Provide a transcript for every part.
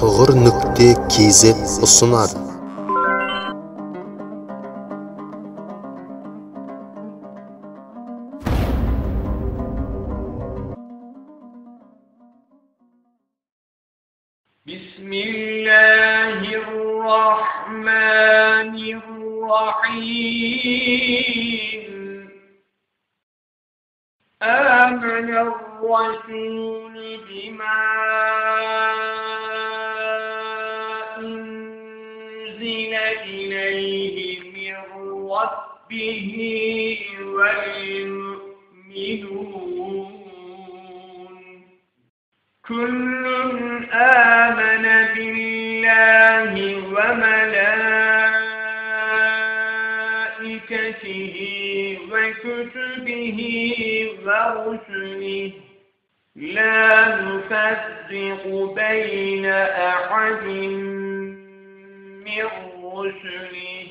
toğır.kz ұсынады. Bismillahirrahmanirrahim. آمن الرسول بما أنزل إليه من ربه والمؤمنون كل آمن بالله وملائكته وكتبه ورسله لا نفرق بين أحد من رسله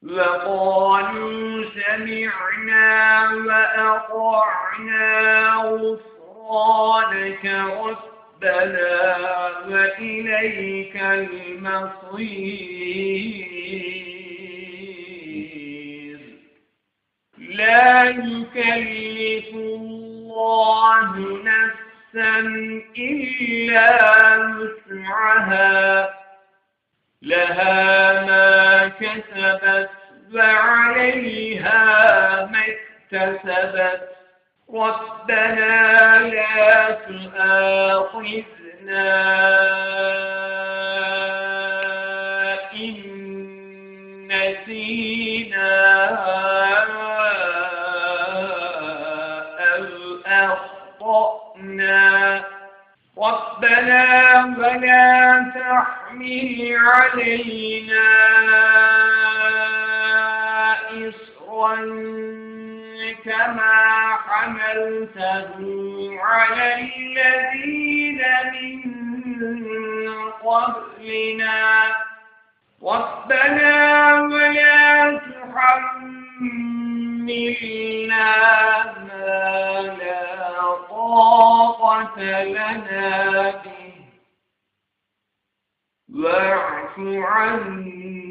وقالوا سمعنا وأطعنا غفرانك ربنا وإليك المصير لا يكلف الله نفسا إلا وسعها لها ما كسبت وعليها ما اكتسبت ربنا لا تؤاخذنا إن نسينا أو أخطأنا ربنا ولا تحمل علينا إصرا كما حملته على الذين من قبلنا ربنا ولا تحملنا ما لا طاقة لنا به واعف عنا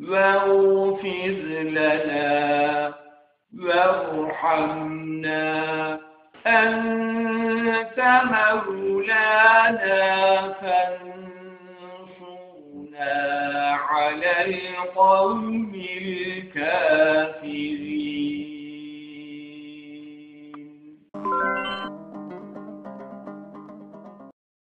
واغفر لنا وارحمنا أنت مولانا فانصرنا على القوم الكافرين